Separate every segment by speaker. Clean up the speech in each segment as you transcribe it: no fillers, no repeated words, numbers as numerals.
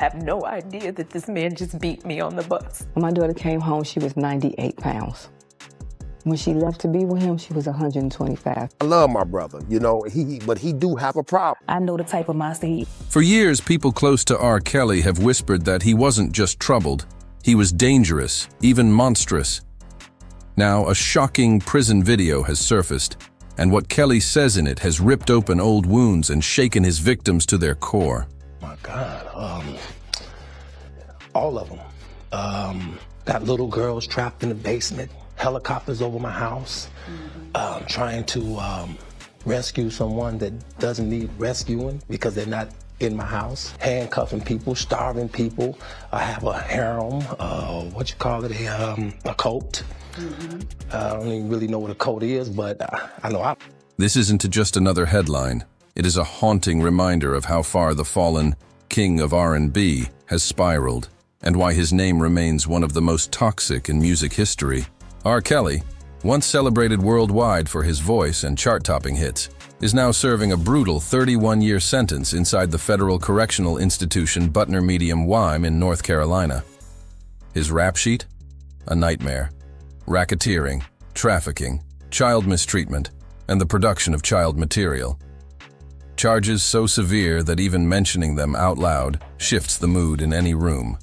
Speaker 1: have no idea that this man just beat me on the bus.
Speaker 2: When my daughter came home, she was 98 pounds. When she left to be with him, she was 125.
Speaker 3: I love my brother, you know, but he do have a problem.
Speaker 4: I know the type of monster he is.
Speaker 5: For years, people close to R. Kelly have whispered that he wasn't just troubled, he was dangerous, even monstrous. Now, a shocking prison video has surfaced, and what Kelly says in it has ripped open old wounds and shaken his victims to their core.
Speaker 6: My God, all of them. Got little girls trapped in the basement, helicopters over my house, trying to rescue someone that doesn't need rescuing because they're not in my house, handcuffing people, starving people. I have a harem, a cult. I don't even really know what a cult is, but I know
Speaker 5: This isn't just another headline. It is a haunting reminder of how far the fallen king of R&B has spiraled, and why his name remains one of the most toxic in music history. R. Kelly, once celebrated worldwide for his voice and chart-topping hits, is now serving a brutal 31-year sentence inside the federal correctional institution Butner Medium Wyme in North Carolina. His rap sheet? A nightmare. Racketeering, trafficking, child mistreatment, and the production of child material. Charges so severe that even mentioning them out loud shifts the mood in any room.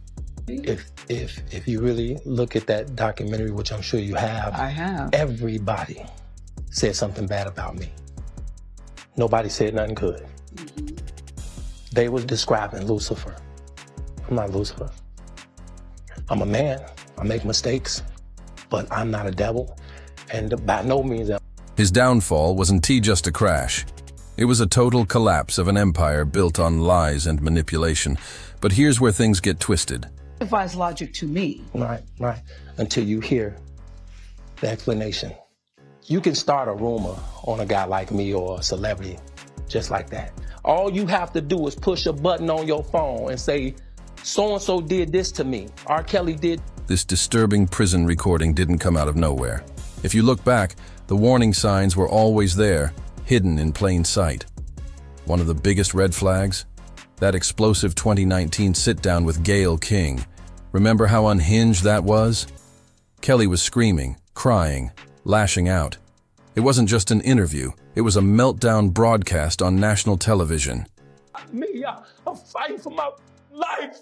Speaker 6: If you really look at that documentary, which I'm sure you have,
Speaker 2: I have.
Speaker 6: Everybody said something bad about me. Nobody said nothing good. They was describing Lucifer. I'm not Lucifer. I'm a man. I make mistakes, but I'm not a devil, and by no means.
Speaker 5: His downfall wasn't just a crash. It was a total collapse of an empire built on lies and manipulation. But here's where things get twisted.
Speaker 4: Defies logic to me.
Speaker 6: Right. Until you hear the explanation. You can start a rumor on a guy like me or a celebrity just like that. All you have to do is push a button on your phone and say, so-and-so did this to me. R. Kelly did.
Speaker 5: This disturbing prison recording didn't come out of nowhere. If you look back, the warning signs were always there, hidden in plain sight. One of the biggest red flags? That explosive 2019 sit-down with Gail King. Remember how unhinged that was? Kelly was screaming, crying, lashing out. It wasn't just an interview, it was a meltdown broadcast on national television.
Speaker 6: I'm fighting for my life.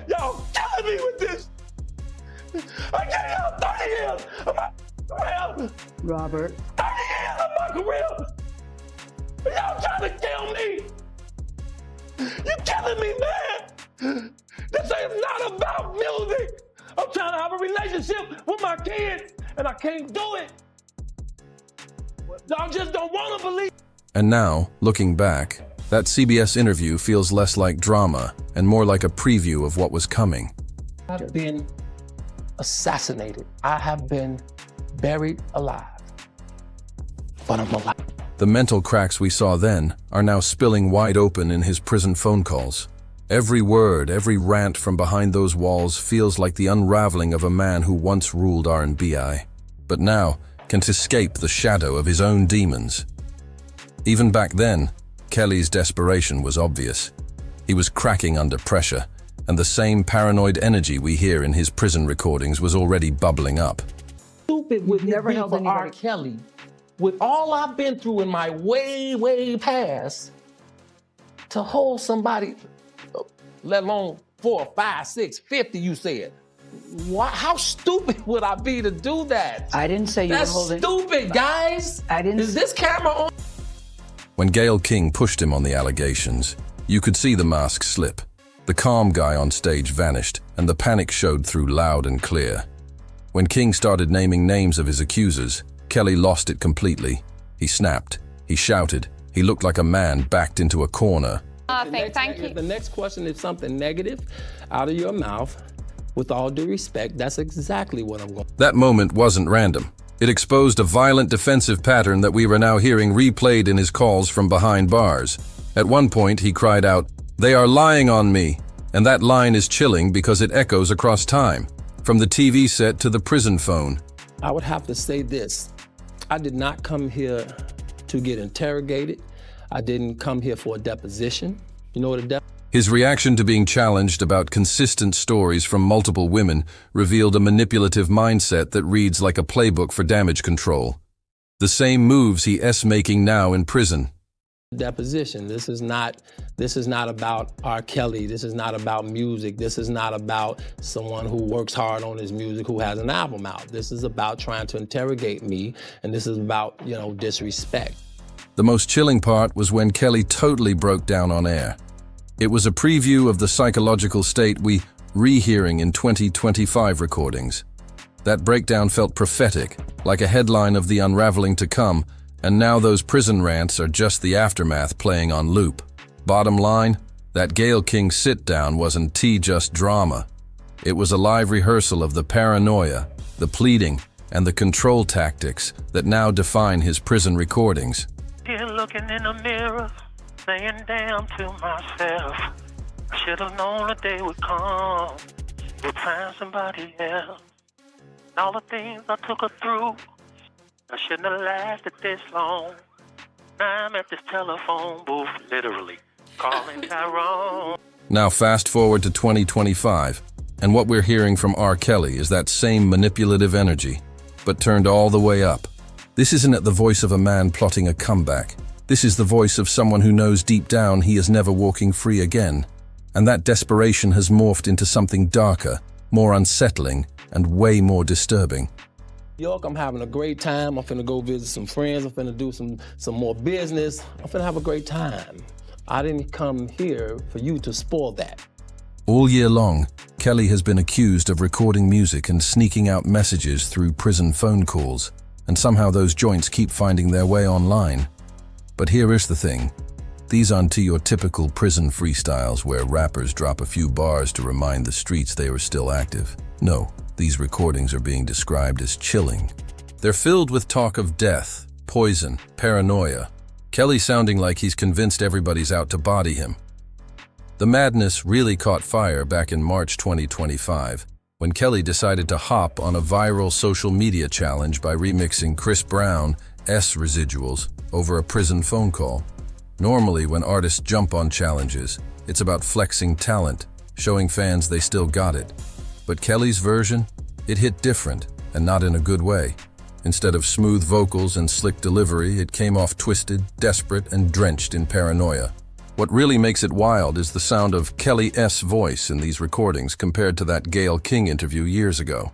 Speaker 6: Y'all killing me with this. I can't help 30 years of my career.
Speaker 4: Robert.
Speaker 6: 30 years of my career. Y'all trying to kill me. You killing me, man. This is not about music. I'm trying to have a relationship with my kids, and I can't do it. Y'all just don't want to believe.
Speaker 5: And now, looking back, that CBS interview feels less like drama and more like a preview of what was coming.
Speaker 6: I've been assassinated. I have been buried alive. But I'm alive.
Speaker 5: The mental cracks we saw then are now spilling wide open in his prison phone calls. Every word, every rant from behind those walls feels like the unraveling of a man who once ruled R&BI, but now can't escape the shadow of his own demons. Even back then, Kelly's desperation was obvious. He was cracking under pressure, and the same paranoid energy we hear in his prison recordings was already bubbling up.
Speaker 6: Stupid with
Speaker 4: Never held
Speaker 6: for R.
Speaker 4: anybody.
Speaker 6: Kelly. With all I've been through in my way past, to hold somebody, let alone 4, 5, 6, 50, you said. Why, how stupid would I be to do that?
Speaker 4: I didn't say you were
Speaker 6: That's
Speaker 4: holding.
Speaker 6: stupid, guys.
Speaker 4: I didn't.
Speaker 6: Is this camera on?
Speaker 5: When Gail King pushed him on the allegations, you could see the mask slip. The calm guy on stage vanished, and the panic showed through loud and clear. When King started naming names of his accusers, Kelly lost it completely. He snapped, he shouted, he looked like a man backed into a corner.
Speaker 7: Thank you.
Speaker 6: If the next question is something negative out of your mouth, with all due respect, that's exactly what I'm going to.
Speaker 5: That moment wasn't random. It exposed a violent defensive pattern that we were now hearing replayed in his calls from behind bars. At one point, he cried out, "They are lying on me," and that line is chilling because it echoes across time, from the TV set to the prison phone.
Speaker 6: I would have to say this. I did not come here to get interrogated. I didn't come here for a deposition. You know what
Speaker 5: His reaction to being challenged about consistent stories from multiple women revealed a manipulative mindset that reads like a playbook for damage control. The same moves he's making now in prison.
Speaker 6: Deposition. This is not about R. Kelly. This is not about music. This is not about someone who works hard on his music, who has an album out. This is about trying to interrogate me, and this is about, disrespect.
Speaker 5: The most chilling part was when Kelly totally broke down on air. It was a preview of the psychological state we rehearing in 2025 recordings. That breakdown felt prophetic, like a headline of the unraveling to come, and now those prison rants are just the aftermath playing on loop. Bottom line, that Gail King sit-down wasn't just drama. It was a live rehearsal of the paranoia, the pleading, and the control tactics that now define his prison recordings.
Speaker 7: Here looking in the mirror, saying damn to myself, I should have known a day would come, would find somebody else. And all the things I took her through, I shouldn't have lasted this long. Now I'm at this telephone booth, literally, calling Tyrone.
Speaker 5: Now fast forward to 2025, and what we're hearing from R. Kelly is that same manipulative energy, but turned all the way up. This isn't the voice of a man plotting a comeback. This is the voice of someone who knows deep down he is never walking free again. And that desperation has morphed into something darker, more unsettling, and way more disturbing.
Speaker 6: York, I'm having a great time. I'm finna go visit some friends. I'm finna do some more business. I'm finna have a great time. I didn't come here for you to spoil that.
Speaker 5: All year long, Kelly has been accused of recording music and sneaking out messages through prison phone calls, and somehow those joints keep finding their way online. But here is the thing. These aren't your typical prison freestyles where rappers drop a few bars to remind the streets they are still active. No, these recordings are being described as chilling. They're filled with talk of death, poison, paranoia. Kelly sounding like he's convinced everybody's out to body him. The madness really caught fire back in March 2025, when Kelly decided to hop on a viral social media challenge by remixing Chris Brown's residuals over a prison phone call. Normally, when artists jump on challenges, it's about flexing talent, showing fans they still got it. But Kelly's version, it hit different, and not in a good way. Instead of smooth vocals and slick delivery, it came off twisted, desperate, and drenched in paranoia. What really makes it wild is the sound of Kelly's voice in these recordings compared to that Gail King interview years ago.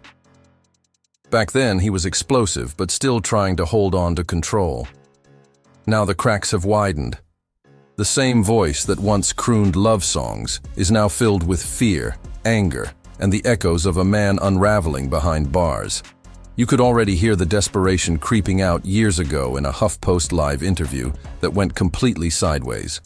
Speaker 5: Back then, he was explosive, but still trying to hold on to control. Now the cracks have widened. The same voice that once crooned love songs is now filled with fear, anger, and the echoes of a man unraveling behind bars. You could already hear the desperation creeping out years ago in a HuffPost Live interview that went completely sideways.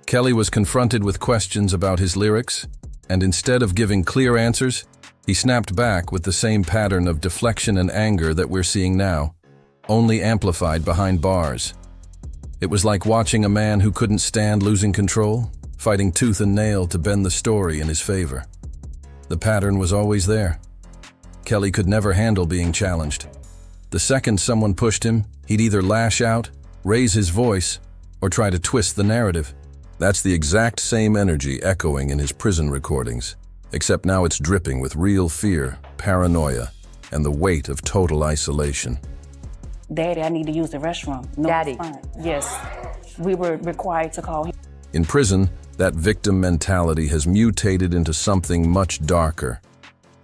Speaker 5: Kelly was confronted with questions about his lyrics, and instead of giving clear answers, he snapped back with the same pattern of deflection and anger that we're seeing now, only amplified behind bars. It was like watching a man who couldn't stand losing control, fighting tooth and nail to bend the story in his favor. The pattern was always there. Kelly could never handle being challenged. The second someone pushed him, he'd either lash out, raise his voice, or try to twist the narrative. That's the exact same energy echoing in his prison recordings, except now it's dripping with real fear, paranoia, and the weight of total isolation.
Speaker 8: Daddy, I need to use the restroom. No
Speaker 1: Daddy,
Speaker 8: response.
Speaker 1: yes.
Speaker 8: We were required to call him.
Speaker 5: In prison, that victim mentality has mutated into something much darker.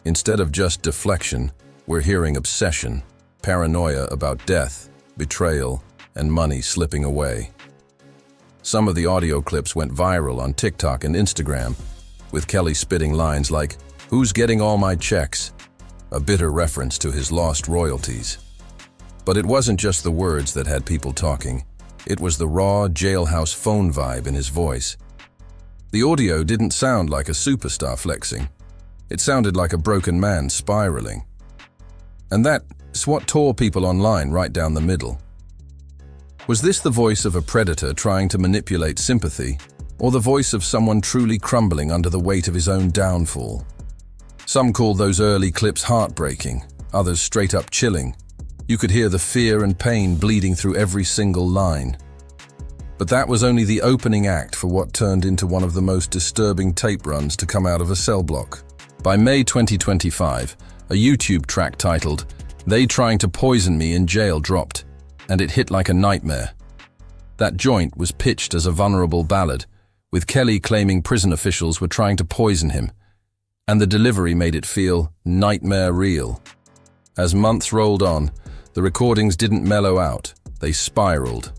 Speaker 5: Instead of just deflection, we're hearing obsession, paranoia about death, betrayal, and money slipping away. Some of the audio clips went viral on TikTok and Instagram, with Kelly spitting lines like, "Who's getting all my checks?" a bitter reference to his lost royalties. But it wasn't just the words that had people talking. It was the raw jailhouse phone vibe in his voice. The audio didn't sound like a superstar flexing. It sounded like a broken man spiraling. And that's what tore people online right down the middle. Was this the voice of a predator trying to manipulate sympathy, or the voice of someone truly crumbling under the weight of his own downfall? Some called those early clips heartbreaking, others straight up chilling. You could hear the fear and pain bleeding through every single line. But that was only the opening act for what turned into one of the most disturbing tape runs to come out of a cell block. By May 2025, a YouTube track titled, "They Trying to Poison Me in Jail" dropped, and it hit like a nightmare. That joint was pitched as a vulnerable ballad, with Kelly claiming prison officials were trying to poison him, and the delivery made it feel nightmare real. As months rolled on, the recordings didn't mellow out, they spiraled.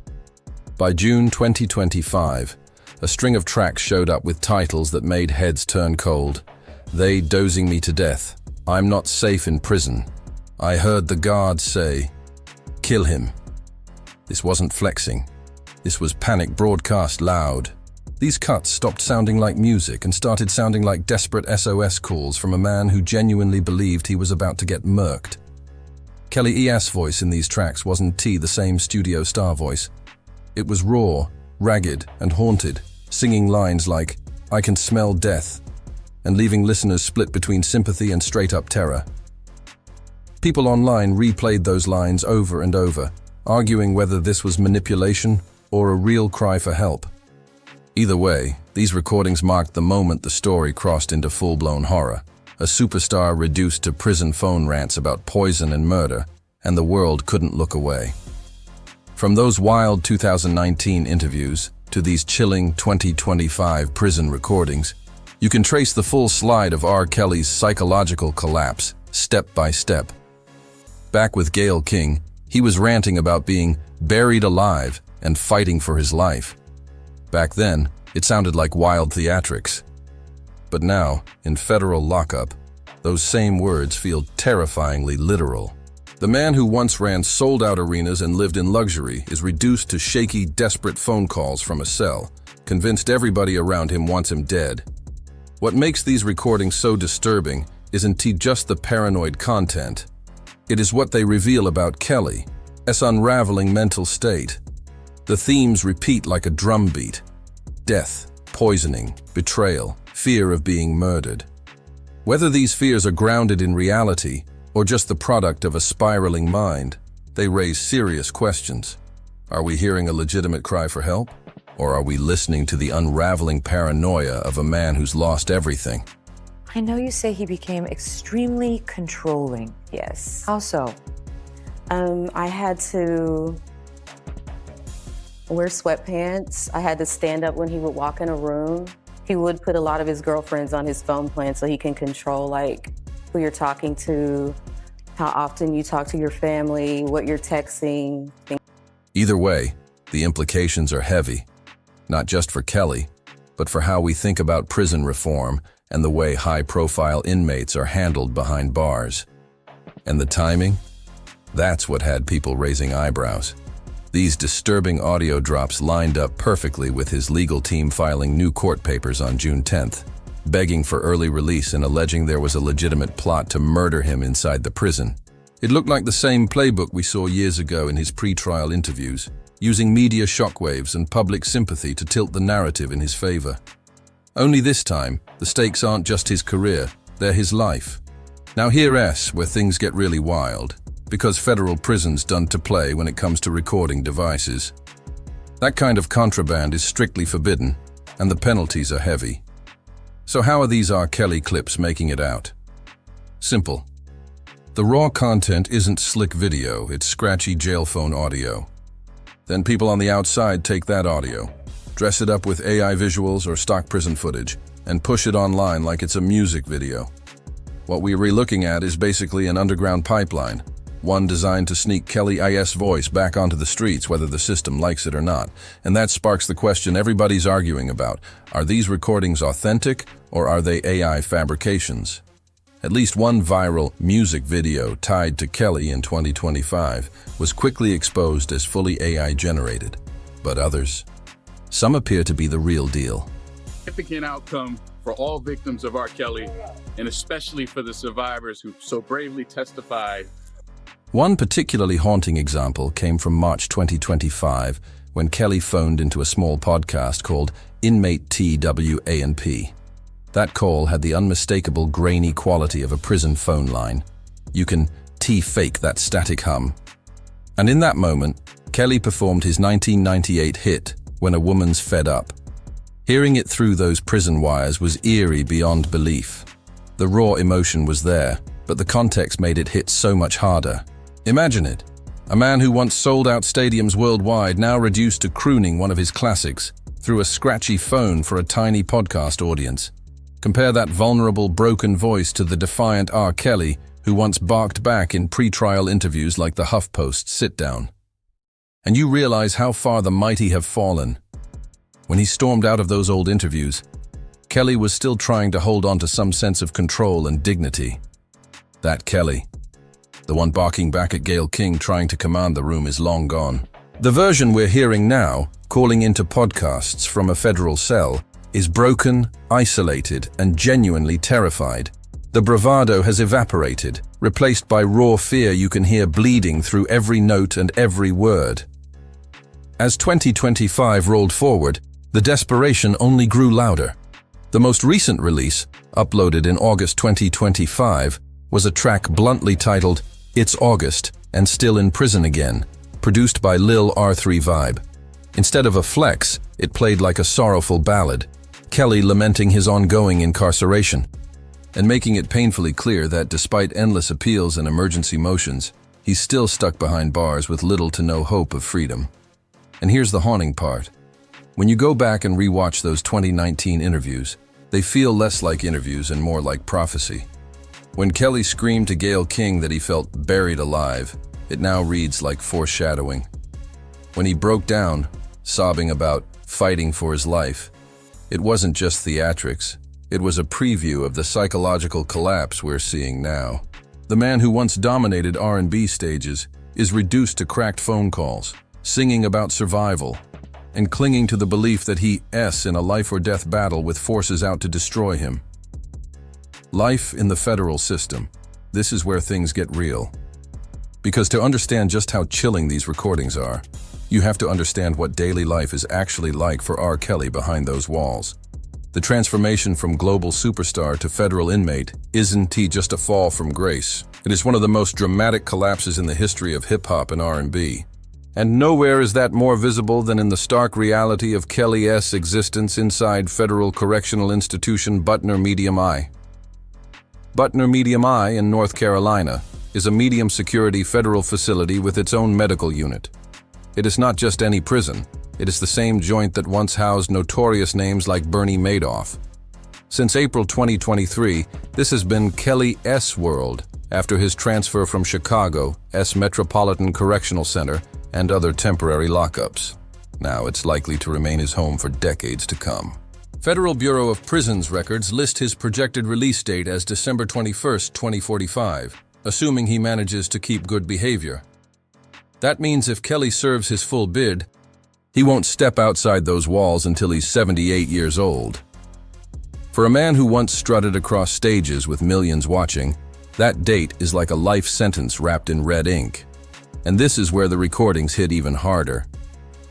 Speaker 5: By June 2025, a string of tracks showed up with titles that made heads turn cold. "They dozing me to death," "I'm not safe in prison," "I heard the guards say," "Kill him." This wasn't flexing. This was panic broadcast loud. These cuts stopped sounding like music and started sounding like desperate SOS calls from a man who genuinely believed he was about to get murked. Kelly E.S.'s voice in these tracks wasn't the same studio star voice. It was raw, ragged, and haunted, singing lines like, "I can smell death," and leaving listeners split between sympathy and straight-up terror. People online replayed those lines over and over, arguing whether this was manipulation or a real cry for help. Either way, these recordings marked the moment the story crossed into full-blown horror, a superstar reduced to prison phone rants about poison and murder, and the world couldn't look away. From those wild 2019 interviews to these chilling 2025 prison recordings, you can trace the full slide of R. Kelly's psychological collapse, step by step. Back with Gail King, he was ranting about being buried alive and fighting for his life. Back then, it sounded like wild theatrics. But now, in federal lockup, those same words feel terrifyingly literal. The man who once ran sold-out arenas and lived in luxury is reduced to shaky, desperate phone calls from a cell, convinced everybody around him wants him dead. What makes these recordings so disturbing isn't just the paranoid content. It is what they reveal about Kelly's unraveling mental state. The themes repeat like a drumbeat: death, poisoning, betrayal, fear of being murdered. Whether these fears are grounded in reality or just the product of a spiraling mind, they raise serious questions. Are we hearing a legitimate cry for help? Or are we listening to the unraveling paranoia of a man who's lost everything?
Speaker 9: I know you say he became extremely controlling.
Speaker 8: Yes.
Speaker 9: How so?
Speaker 8: I had to wear sweatpants. I had to stand up when he would walk in a room. He would put a lot of his girlfriends on his phone plan so he can control like who you're talking to, how often you talk to your family, what you're texting.
Speaker 5: Either way, the implications are heavy, not just for Kelly, but for how we think about prison reform and the way high-profile inmates are handled behind bars. And the timing? That's what had people raising eyebrows. These disturbing audio drops lined up perfectly with his legal team filing new court papers on June 10th, begging for early release and alleging there was a legitimate plot to murder him inside the prison. It looked like the same playbook we saw years ago in his pre-trial interviews, using media shockwaves and public sympathy to tilt the narrative in his favor. Only this time, the stakes aren't just his career, they're his life. Now here's where things get really wild, because federal prison's done to play when it comes to recording devices. That kind of contraband is strictly forbidden, and the penalties are heavy. So how are these R. Kelly clips making it out? Simple. The raw content isn't slick video, it's scratchy jail phone audio. Then people on the outside take that audio, dress it up with AI visuals or stock prison footage, and push it online like it's a music video. What we're looking at is basically an underground pipeline, one designed to sneak Kelly's voice back onto the streets whether the system likes it or not. And that sparks the question everybody's arguing about. Are these recordings authentic or are they AI fabrications? At least one viral music video tied to Kelly in 2025 was quickly exposed as fully AI generated. But others? Some appear to be the real deal.
Speaker 10: Significant outcome for all victims of R. Kelly, and especially for the survivors who so bravely testified.
Speaker 5: One particularly haunting example came from March 2025 when Kelly phoned into a small podcast called Inmate TWANP. That call had the unmistakable grainy quality of a prison phone line. You can fake that static hum. And in that moment, Kelly performed his 1998 hit, when a woman's fed up. Hearing it through those prison wires was eerie beyond belief. The raw emotion was there, but the context made it hit so much harder. Imagine it. A man who once sold out stadiums worldwide, now reduced to crooning one of his classics through a scratchy phone for a tiny podcast audience. Compare that vulnerable, broken voice to the defiant R. Kelly, who once barked back in pre-trial interviews like the HuffPost sit-down. And you realize how far the mighty have fallen. When he stormed out of those old interviews, Kelly was still trying to hold on to some sense of control and dignity. That Kelly, the one barking back at Gail King trying to command the room, is long gone. The version we're hearing now, calling into podcasts from a federal cell, is broken, isolated, and genuinely terrified. The bravado has evaporated, replaced by raw fear you can hear bleeding through every note and every word. As 2025 rolled forward, the desperation only grew louder. The most recent release, uploaded in August 2025, was a track bluntly titled "It's August and Still in Prison Again," produced by Lil R3 Vibe. Instead of a flex, it played like a sorrowful ballad, Kelly lamenting his ongoing incarceration, and making it painfully clear that despite endless appeals and emergency motions, he's still stuck behind bars with little to no hope of freedom. And here's the haunting part. When you go back and rewatch those 2019 interviews, they feel less like interviews and more like prophecy. When Kelly screamed to Gail King that he felt buried alive, it now reads like foreshadowing. When he broke down, sobbing about fighting for his life, it wasn't just theatrics, it was a preview of the psychological collapse we're seeing now. The man who once dominated R&B stages is reduced to cracked phone calls, singing about survival, and clinging to the belief that he is in a life-or-death battle with forces out to destroy him. Life in the federal system. This is where things get real. Because to understand just how chilling these recordings are, you have to understand what daily life is actually like for R. Kelly behind those walls. The transformation from global superstar to federal inmate isn't just a fall from grace. It is one of the most dramatic collapses in the history of hip-hop and R&B. And nowhere is that more visible than in the stark reality of Kelly's existence inside Federal Correctional Institution Butner Medium I. Butner Medium I in North Carolina is a medium-security federal facility with its own medical unit. It is not just any prison, it is the same joint that once housed notorious names like Bernie Madoff. Since April 2023, this has been Kelly's world after his transfer from Chicago's Metropolitan Correctional Center and other temporary lockups. Now it's likely to remain his home for decades to come. Federal Bureau of Prisons records list his projected release date as December 21, 2045, assuming he manages to keep good behavior. That means if Kelly serves his full bid, he won't step outside those walls until he's 78 years old. For a man who once strutted across stages with millions watching, that date is like a life sentence wrapped in red ink. And this is where the recordings hit even harder.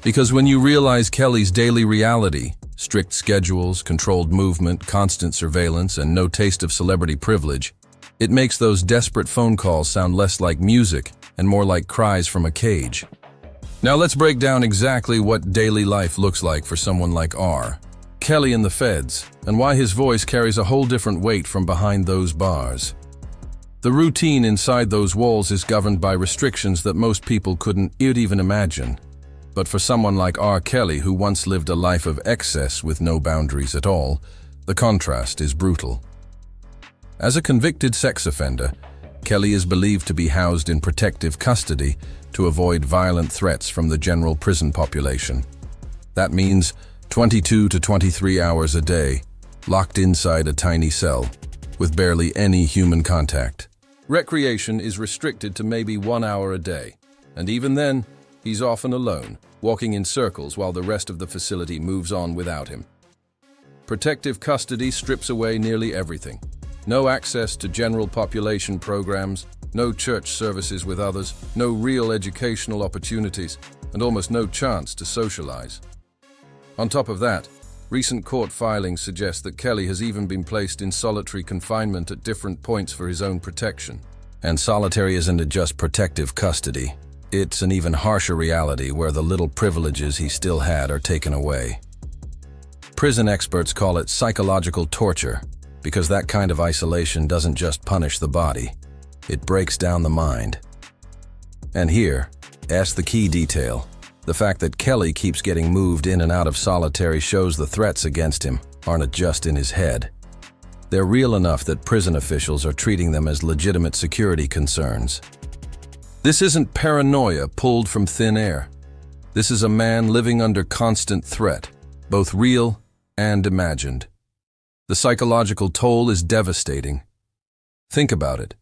Speaker 5: Because when you realize Kelly's daily reality, strict schedules, controlled movement, constant surveillance, and no taste of celebrity privilege, it makes those desperate phone calls sound less like music and more like cries from a cage. Now let's break down exactly what daily life looks like for someone like R. Kelly in the feds, and why his voice carries a whole different weight from behind those bars. The routine inside those walls is governed by restrictions that most people couldn't even imagine. But for someone like R. Kelly, who once lived a life of excess with no boundaries at all, the contrast is brutal. As a convicted sex offender, Kelly is believed to be housed in protective custody to avoid violent threats from the general prison population. That means 22 to 23 hours a day, locked inside a tiny cell, with barely any human contact. Recreation is restricted to maybe 1 hour a day, and even then, he's often alone, walking in circles while the rest of the facility moves on without him. Protective custody strips away nearly everything. No access to general population programs, no church services with others, no real educational opportunities, and almost no chance to socialize. On top of that, recent court filings suggest that Kelly has even been placed in solitary confinement at different points for his own protection. And solitary isn't just protective custody. It's an even harsher reality where the little privileges he still had are taken away. Prison experts call it psychological torture because that kind of isolation doesn't just punish the body, it breaks down the mind. And here, ask the key detail. The fact that Kelly keeps getting moved in and out of solitary shows the threats against him aren't just in his head. They're real enough that prison officials are treating them as legitimate security concerns. This isn't paranoia pulled from thin air. This is a man living under constant threat, both real and imagined. The psychological toll is devastating. Think about it.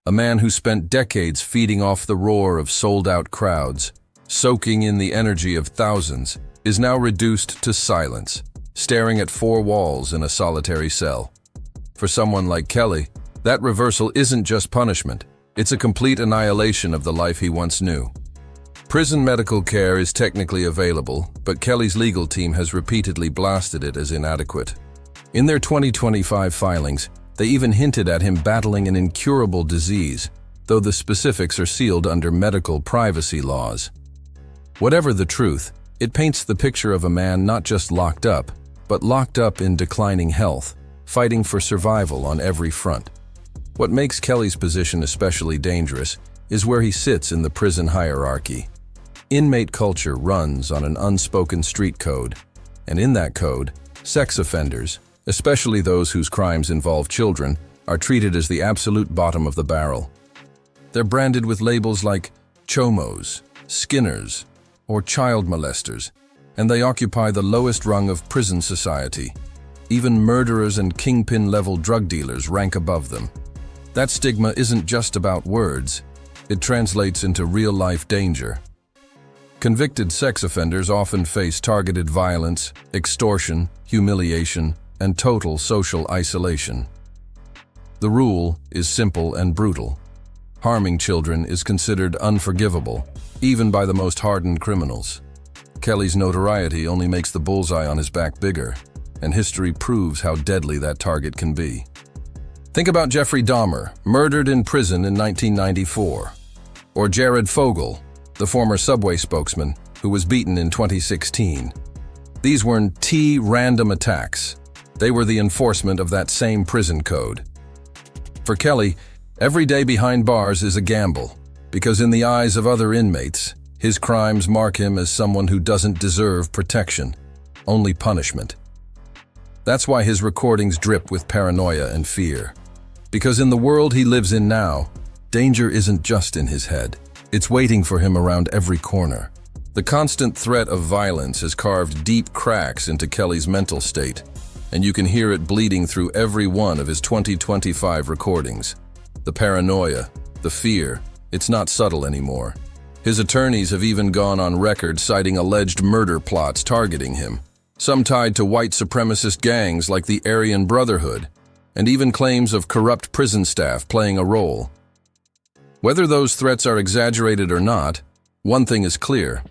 Speaker 5: A man who spent decades feeding off the roar of sold-out crowds, soaking in the energy of thousands, is now reduced to silence, staring at four walls in a solitary cell. For someone like Kelly, that reversal isn't just punishment. It's a complete annihilation of the life he once knew. Prison medical care is technically available, but Kelly's legal team has repeatedly blasted it as inadequate. In their 2025 filings, they even hinted at him battling an incurable disease, though the specifics are sealed under medical privacy laws. Whatever the truth, it paints the picture of a man not just locked up, but locked up in declining health, fighting for survival on every front. What makes Kelly's position especially dangerous is where he sits in the prison hierarchy. Inmate culture runs on an unspoken street code, and in that code, sex offenders, especially those whose crimes involve children, are treated as the absolute bottom of the barrel. They're branded with labels like chomos, skinners, or child molesters, and they occupy the lowest rung of prison society. Even murderers and kingpin-level drug dealers rank above them. That stigma isn't just about words, it translates into real-life danger. Convicted sex offenders often face targeted violence, extortion, humiliation, and total social isolation. The rule is simple and brutal. Harming children is considered unforgivable, even by the most hardened criminals. Kelly's notoriety only makes the bullseye on his back bigger, and history proves how deadly that target can be. Think about Jeffrey Dahmer, murdered in prison in 1994. Or Jared Fogle, the former Subway spokesman, who was beaten in 2016. These weren't random attacks. They were the enforcement of that same prison code. For Kelly, every day behind bars is a gamble, because in the eyes of other inmates, his crimes mark him as someone who doesn't deserve protection, only punishment. That's why his recordings drip with paranoia and fear. Because in the world he lives in now, danger isn't just in his head. It's waiting for him around every corner. The constant threat of violence has carved deep cracks into Kelly's mental state, and you can hear it bleeding through every one of his 2025 recordings. The paranoia, the fear, it's not subtle anymore. His attorneys have even gone on record citing alleged murder plots targeting him, some tied to white supremacist gangs like the Aryan Brotherhood, and even claims of corrupt prison staff playing a role. Whether those threats are exaggerated or not, one thing is clear.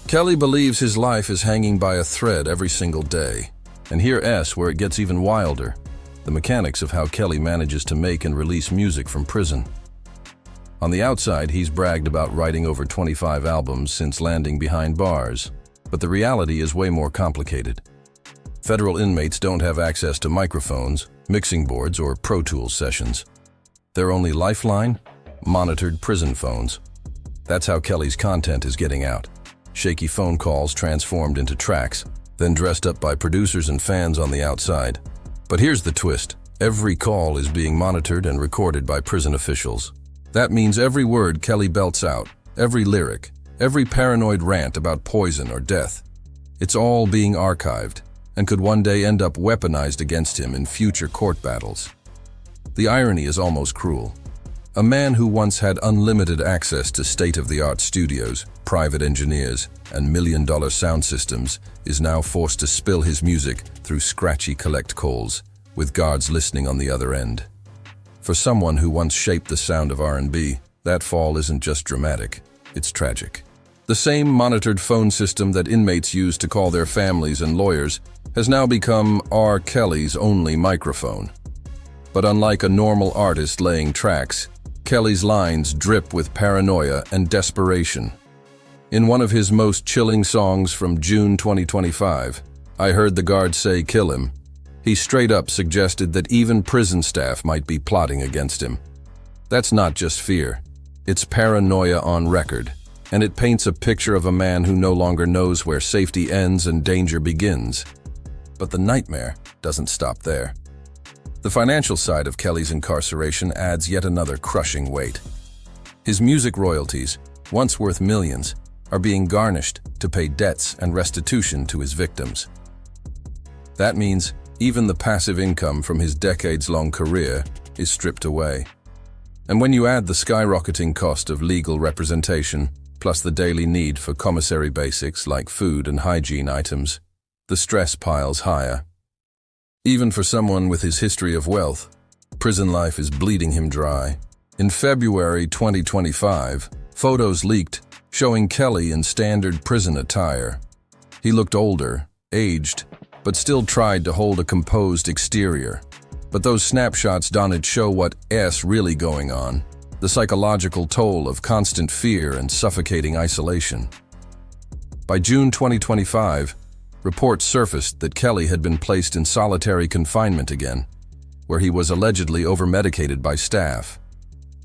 Speaker 5: Kelly believes his life is hanging by a thread every single day. And here's where it gets even wilder. The mechanics of how Kelly manages to make and release music from prison. On the outside, he's bragged about writing over 25 albums since landing behind bars. But the reality is way more complicated. Federal inmates don't have access to microphones, mixing boards, or Pro Tools sessions. Their only lifeline? Monitored prison phones. That's how Kelly's content is getting out. Shaky phone calls transformed into tracks, then dressed up by producers and fans on the outside. But here's the twist. Every call is being monitored and recorded by prison officials. That means every word Kelly belts out, every lyric, every paranoid rant about poison or death, it's all being archived and could one day end up weaponized against him in future court battles. The irony is almost cruel. A man who once had unlimited access to state-of-the-art studios, private engineers, and million-dollar sound systems is now forced to spill his music through scratchy collect calls, with guards listening on the other end. For someone who once shaped the sound of R&B, that fall isn't just dramatic, it's tragic. The same monitored phone system that inmates use to call their families and lawyers has now become R. Kelly's only microphone. But unlike a normal artist laying tracks, Kelly's lines drip with paranoia and desperation. In one of his most chilling songs from June 2025, "I Heard the Guards Say Kill Him," he straight up suggested that even prison staff might be plotting against him. That's not just fear, it's paranoia on record, and it paints a picture of a man who no longer knows where safety ends and danger begins. But the nightmare doesn't stop there. The financial side of Kelly's incarceration adds yet another crushing weight. His music royalties, once worth millions, are being garnished to pay debts and restitution to his victims. That means even the passive income from his decades-long career is stripped away. And when you add the skyrocketing cost of legal representation, plus the daily need for commissary basics like food and hygiene items, the stress piles higher. Even for someone with his history of wealth, prison life is bleeding him dry. In February 2025, photos leaked showing Kelly in standard prison attire. He looked older, aged, but still tried to hold a composed exterior. But those snapshots don't show what's really going on, the psychological toll of constant fear and suffocating isolation. By June 2025, reports surfaced that Kelly had been placed in solitary confinement again, where he was allegedly overmedicated by staff.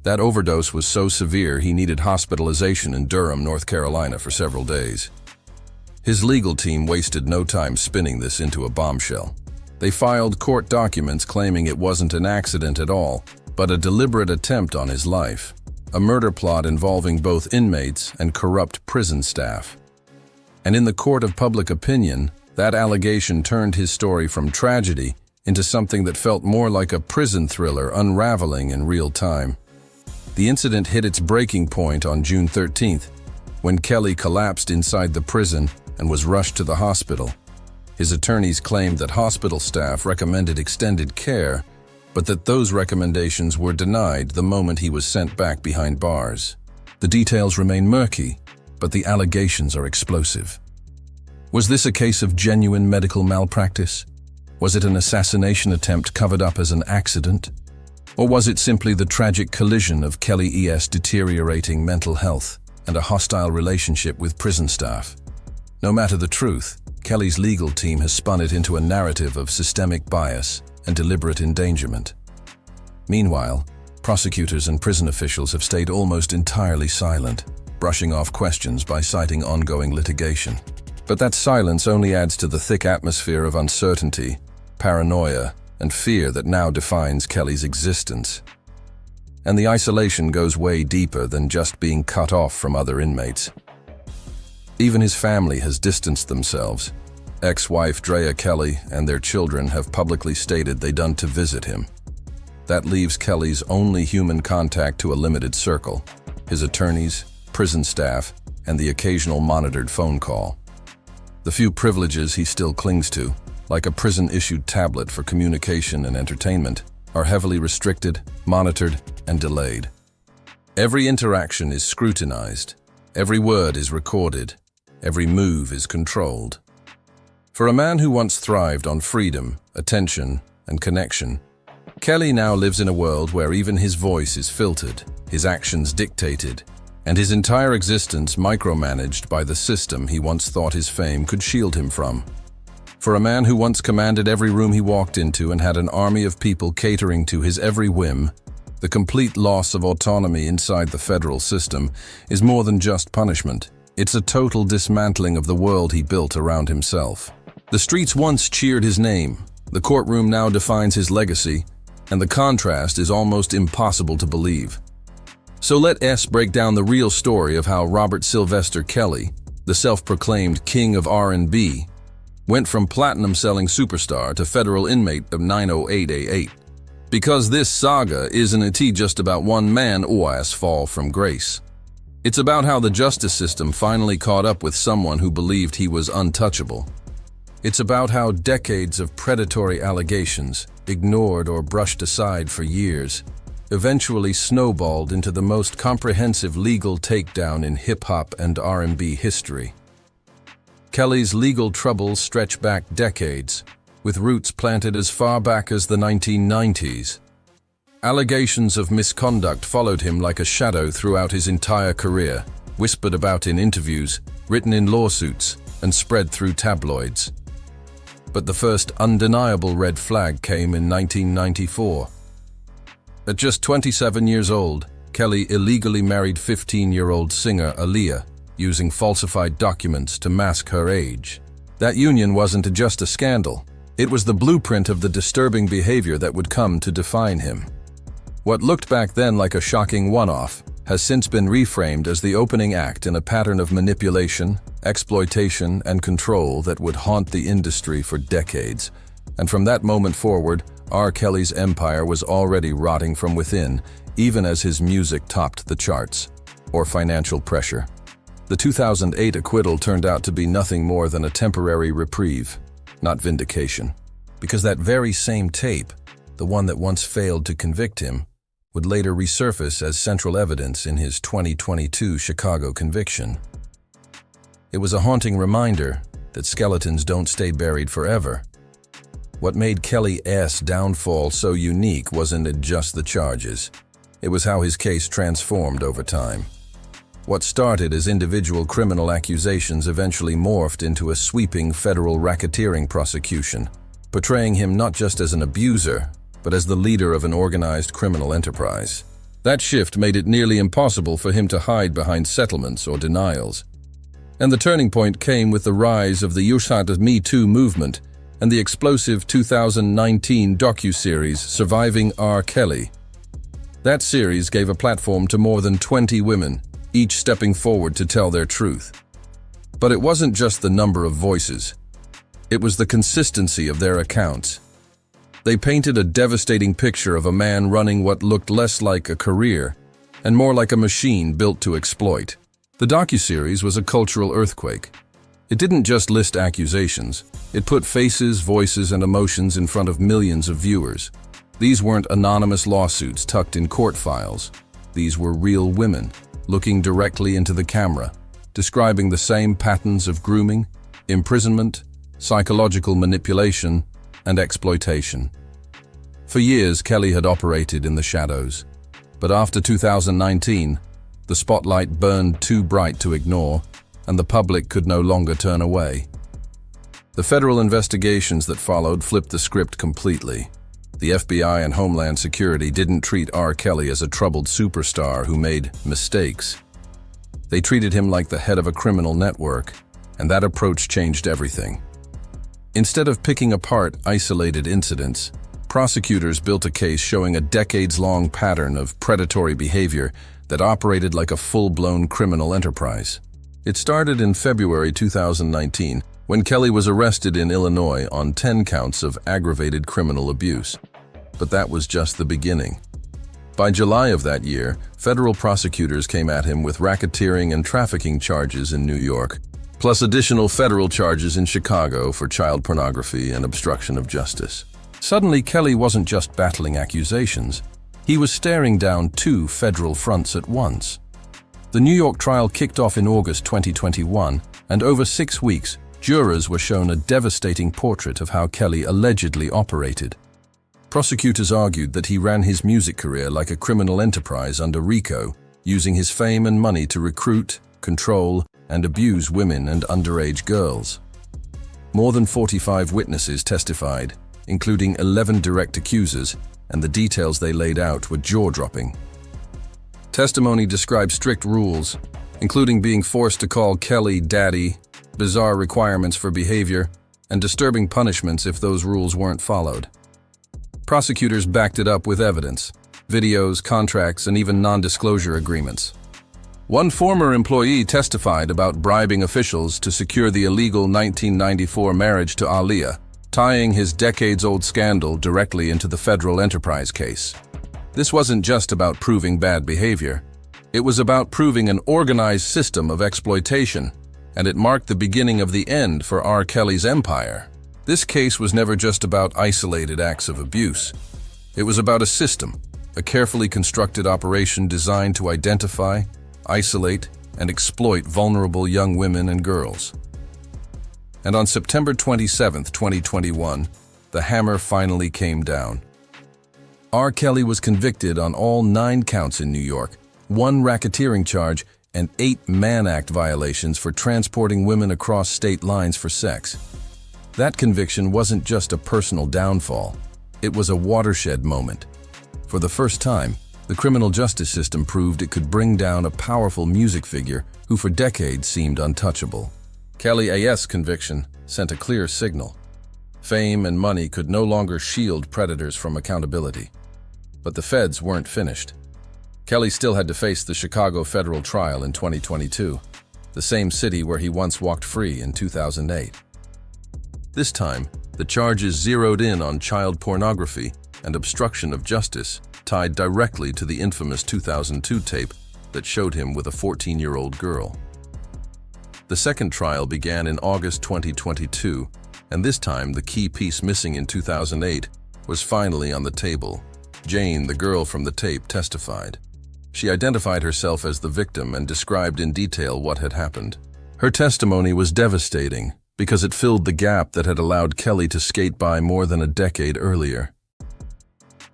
Speaker 5: That overdose was so severe he needed hospitalization in Durham, North Carolina for several days. His legal team wasted no time spinning this into a bombshell. They filed court documents claiming it wasn't an accident at all, but a deliberate attempt on his life, a murder plot involving both inmates and corrupt prison staff. And in the court of public opinion, that allegation turned his story from tragedy into something that felt more like a prison thriller unraveling in real time. The incident hit its breaking point on June 13th, when Kelly collapsed inside the prison and was rushed to the hospital. His attorneys claimed that hospital staff recommended extended care, but that those recommendations were denied the moment he was sent back behind bars. The details remain murky, but the allegations are explosive. Was this a case of genuine medical malpractice? Was it an assassination attempt covered up as an accident? Or was it simply the tragic collision of Kelly's deteriorating mental health and a hostile relationship with prison staff? No matter the truth, Kelly's legal team has spun it into a narrative of systemic bias and deliberate endangerment. Meanwhile, prosecutors and prison officials have stayed almost entirely silent, brushing off questions by citing ongoing litigation. But that silence only adds to the thick atmosphere of uncertainty, paranoia, and fear that now defines Kelly's existence. And the isolation goes way deeper than just being cut off from other inmates. Even his family has distanced themselves. Ex-wife Drea Kelly and their children have publicly stated they don't to visit him. That leaves Kelly's only human contact to a limited circle: his attorneys, prison staff, and the occasional monitored phone call. The few privileges he still clings to, like a prison-issued tablet for communication and entertainment, are heavily restricted, monitored, and delayed. Every interaction is scrutinized, every word is recorded, every move is controlled. For a man who once thrived on freedom, attention, and connection, Kelly now lives in a world where even his voice is filtered, his actions dictated, and his entire existence micromanaged by the system he once thought his fame could shield him from. For a man who once commanded every room he walked into and had an army of people catering to his every whim, the complete loss of autonomy inside the federal system is more than just punishment. It's a total dismantling of the world he built around himself. The streets once cheered his name, the courtroom now defines his legacy, and the contrast is almost impossible to believe. So let us break down the real story of how Robert Sylvester Kelly, the self-proclaimed king of R&B, went from platinum-selling superstar to federal inmate of 90888. Because this saga isn't just about one man OAS fall from grace. It's about how the justice system finally caught up with someone who believed he was untouchable. It's about how decades of predatory allegations, ignored or brushed aside for years, eventually snowballed into the most comprehensive legal takedown in hip-hop and R&B history. Kelly's legal troubles stretch back decades, with roots planted as far back as the 1990s. Allegations of misconduct followed him like a shadow throughout his entire career, whispered about in interviews, written in lawsuits, and spread through tabloids. But the first undeniable red flag came in 1994. At just 27 years old, Kelly illegally married 15-year-old singer Aaliyah, using falsified documents to mask her age. That union wasn't just a scandal. It was the blueprint of the disturbing behavior that would come to define him. What looked back then like a shocking one-off has since been reframed as the opening act in a pattern of manipulation, exploitation, and control that would haunt the industry for decades. And from that moment forward, R. Kelly's empire was already rotting from within, even as his music topped the charts. Or financial pressure. The 2008 acquittal turned out to be nothing more than a temporary reprieve, not vindication. Because that very same tape, the one that once failed to convict him, would later resurface as central evidence in his 2022 Chicago conviction. It was a haunting reminder that skeletons don't stay buried forever. What made Kelly's downfall so unique wasn't just the charges. It was how his case transformed over time. What started as individual criminal accusations eventually morphed into a sweeping federal racketeering prosecution, portraying him not just as an abuser, but as the leader of an organized criminal enterprise. That shift made it nearly impossible for him to hide behind settlements or denials. And the turning point came with the rise of the Me Too movement and the explosive 2019 docuseries Surviving R. Kelly. That series gave a platform to more than 20 women, each stepping forward to tell their truth. But it wasn't just the number of voices. It was the consistency of their accounts. They painted a devastating picture of a man running what looked less like a career and more like a machine built to exploit. The docuseries was a cultural earthquake. It didn't just list accusations. It put faces, voices, and emotions in front of millions of viewers. These weren't anonymous lawsuits tucked in court files. These were real women, looking directly into the camera, describing the same patterns of grooming, imprisonment, psychological manipulation, and exploitation. For years, Kelly had operated in the shadows. But after 2019, the spotlight burned too bright to ignore, and the public could no longer turn away. The federal investigations that followed flipped the script completely. The FBI and Homeland Security didn't treat R. Kelly as a troubled superstar who made mistakes. They treated him like the head of a criminal network, and that approach changed everything. Instead of picking apart isolated incidents, prosecutors built a case showing a decades-long pattern of predatory behavior that operated like a full-blown criminal enterprise. It started in February 2019, when Kelly was arrested in Illinois on 10 counts of aggravated criminal abuse. But that was just the beginning. By July of that year, federal prosecutors came at him with racketeering and trafficking charges in New York, plus additional federal charges in Chicago for child pornography and obstruction of justice. Suddenly, Kelly wasn't just battling accusations. He was staring down 2 federal fronts at once. The New York trial kicked off in August 2021, and over 6 weeks, jurors were shown a devastating portrait of how Kelly allegedly operated. Prosecutors argued that he ran his music career like a criminal enterprise under RICO, using his fame and money to recruit, control, and abuse women and underage girls. More than 45 witnesses testified, including 11 direct accusers, and the details they laid out were jaw-dropping. Testimony described strict rules, including being forced to call Kelly daddy, bizarre requirements for behavior, and disturbing punishments if those rules weren't followed. Prosecutors backed it up with evidence, videos, contracts, and even non-disclosure agreements. One former employee testified about bribing officials to secure the illegal 1994 marriage to Aaliyah, tying his decades-old scandal directly into the federal enterprise case. This wasn't just about proving bad behavior. It was about proving an organized system of exploitation, and it marked the beginning of the end for R. Kelly's empire. This case was never just about isolated acts of abuse. It was about a system, a carefully constructed operation designed to identify, isolate, and exploit vulnerable young women and girls. And on September 27, 2021, the hammer finally came down. R. Kelly was convicted on all 9 counts in New York, 1 racketeering charge, and 8 Mann Act violations for transporting women across state lines for sex. That conviction wasn't just a personal downfall. It was a watershed moment. For the first time, the criminal justice system proved it could bring down a powerful music figure who for decades seemed untouchable. Kelly A.'s conviction sent a clear signal. Fame and money could no longer shield predators from accountability. But the feds weren't finished. Kelly still had to face the Chicago federal trial in 2022, the same city where he once walked free in 2008. This time, the charges zeroed in on child pornography and obstruction of justice, tied directly to the infamous 2002 tape that showed him with a 14-year-old girl. The second trial began in August 2022, and this time the key piece missing in 2008 was finally on the table. Jane, the girl from the tape, testified. She identified herself as the victim and described in detail what had happened. Her testimony was devastating because it filled the gap that had allowed Kelly to skate by more than a decade earlier.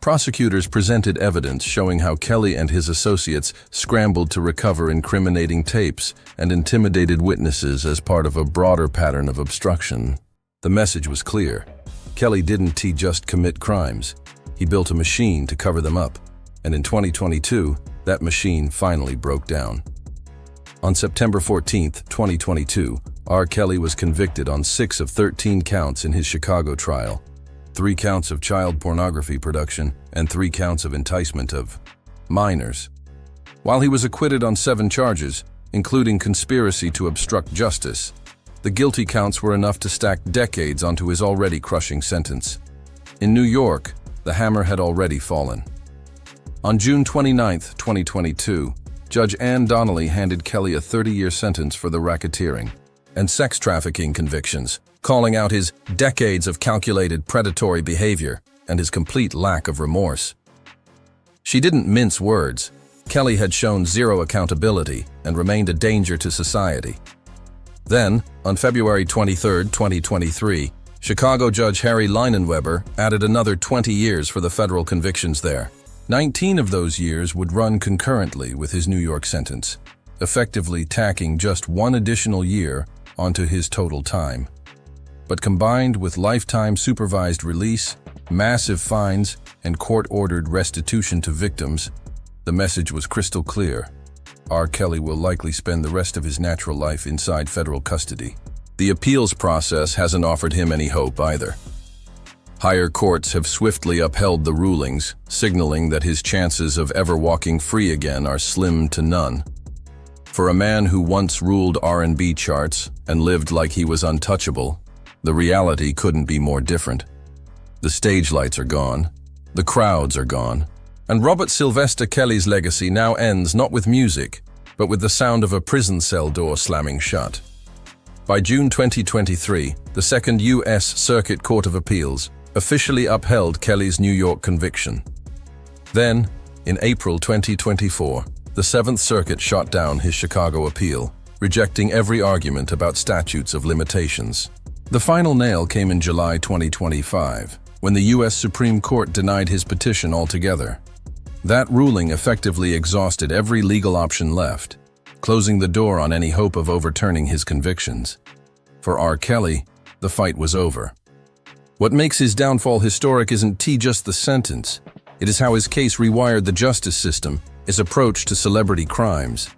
Speaker 5: Prosecutors presented evidence showing how Kelly and his associates scrambled to recover incriminating tapes and intimidated witnesses as part of a broader pattern of obstruction. The message was clear. Kelly didn't just commit crimes. He built a machine to cover them up, and in 2022, that machine finally broke down. On September 14, 2022, R. Kelly was convicted on 6 of 13 counts in his Chicago trial, 3 counts of child pornography production, and 3 counts of enticement of minors. While he was acquitted on 7 charges, including conspiracy to obstruct justice, the guilty counts were enough to stack decades onto his already crushing sentence. In New York, the hammer had already fallen. On June 29, 2022, Judge Ann Donnelly handed Kelly a 30-year sentence for the racketeering and sex trafficking convictions, calling out his decades of calculated predatory behavior and his complete lack of remorse. She didn't mince words. Kelly had shown zero accountability and remained a danger to society. Then, on February 23, 2023, Chicago Judge Harry Leinenweber added another 20 years for the federal convictions there. 19 of those years would run concurrently with his New York sentence, effectively tacking just 1 additional year onto his total time. But combined with lifetime supervised release, massive fines, and court-ordered restitution to victims, the message was crystal clear. R. Kelly will likely spend the rest of his natural life inside federal custody. The appeals process hasn't offered him any hope either. Higher courts have swiftly upheld the rulings, signaling that his chances of ever walking free again are slim to none. For a man who once ruled R&B charts and lived like he was untouchable, the reality couldn't be more different. The stage lights are gone, the crowds are gone, and Robert Sylvester Kelly's legacy now ends not with music, but with the sound of a prison cell door slamming shut. By June 2023, the Second U.S. Circuit Court of Appeals officially upheld Kelly's New York conviction. Then, in April 2024, the Seventh Circuit shot down his Chicago appeal, rejecting every argument about statutes of limitations. The final nail came in July 2025, when the U.S. Supreme Court denied his petition altogether. That ruling effectively exhausted every legal option left, closing the door on any hope of overturning his convictions. For R. Kelly, the fight was over. What makes his downfall historic isn't just the sentence. It is how his case rewired the justice system, his approach to celebrity crimes.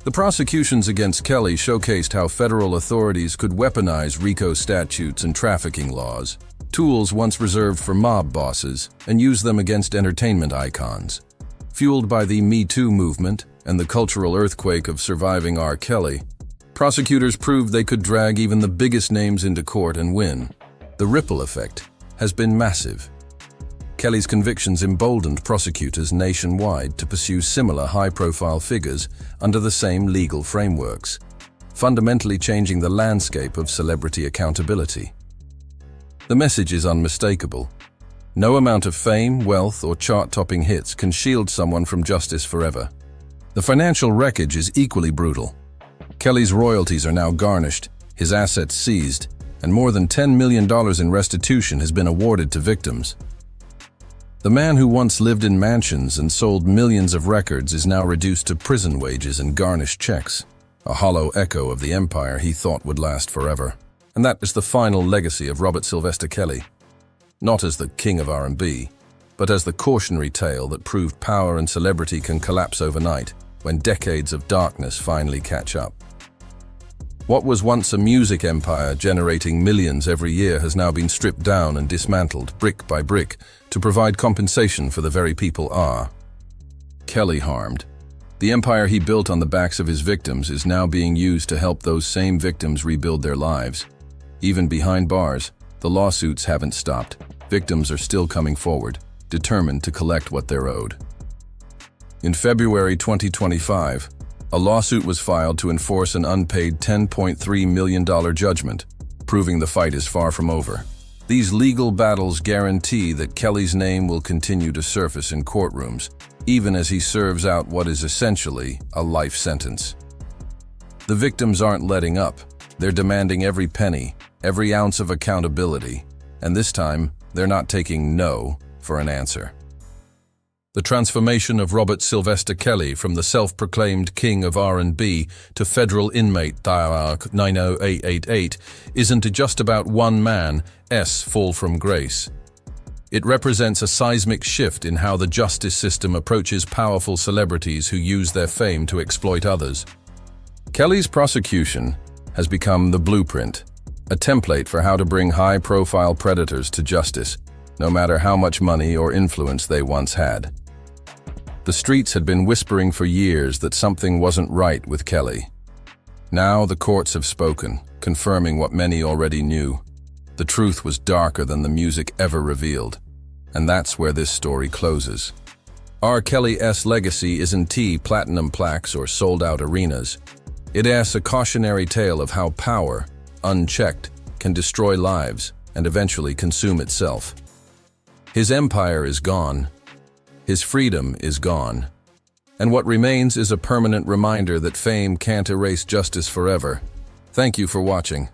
Speaker 5: The prosecutions against Kelly showcased how federal authorities could weaponize RICO statutes and trafficking laws, tools once reserved for mob bosses, and use them against entertainment icons. Fueled by the Me Too movement and the cultural earthquake of surviving R. Kelly, prosecutors proved they could drag even the biggest names into court and win. The ripple effect has been massive. Kelly's convictions emboldened prosecutors nationwide to pursue similar high-profile figures under the same legal frameworks, fundamentally changing the landscape of celebrity accountability. The message is unmistakable. No amount of fame, wealth, or chart-topping hits can shield someone from justice forever. The financial wreckage is equally brutal. Kelly's royalties are now garnished, his assets seized, and more than $10 million in restitution has been awarded to victims. The man who once lived in mansions and sold millions of records is now reduced to prison wages and garnished checks, a hollow echo of the empire he thought would last forever. And that is the final legacy of Robert Sylvester Kelly, not as the king of R&B, but as the cautionary tale that proved power and celebrity can collapse overnight when decades of darkness finally catch up. What was once a music empire generating millions every year has now been stripped down and dismantled brick by brick to provide compensation for the very people Kelly harmed. The empire he built on the backs of his victims is now being used to help those same victims rebuild their lives. Even behind bars, the lawsuits haven't stopped. Victims are still coming forward, determined to collect what they're owed. In February 2025, a lawsuit was filed to enforce an unpaid $10.3 million judgment, proving the fight is far from over. These legal battles guarantee that Kelly's name will continue to surface in courtrooms, even as he serves out what is essentially a life sentence. The victims aren't letting up. They're demanding every penny, every ounce of accountability, and this time, they're not taking no for an answer. The transformation of Robert Sylvester Kelly from the self-proclaimed king of R&B to federal inmate Diarch 90888 isn't just about one man's fall from grace. It represents a seismic shift in how the justice system approaches powerful celebrities who use their fame to exploit others. Kelly's prosecution has become the blueprint, a template for how to bring high-profile predators to justice, no matter how much money or influence they once had. The streets had been whispering for years that something wasn't right with Kelly. Now the courts have spoken, confirming what many already knew. The truth was darker than the music ever revealed. And that's where this story closes. R. Kelly's legacy isn't platinum plaques or sold-out arenas. It asks a cautionary tale of how power, unchecked, can destroy lives and eventually consume itself. His empire is gone. His freedom is gone. And what remains is a permanent reminder that fame can't erase justice forever. Thank you for watching.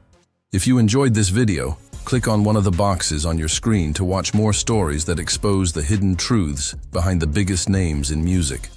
Speaker 5: If you enjoyed this video, click on one of the boxes on your screen to watch more stories that expose the hidden truths behind the biggest names in music.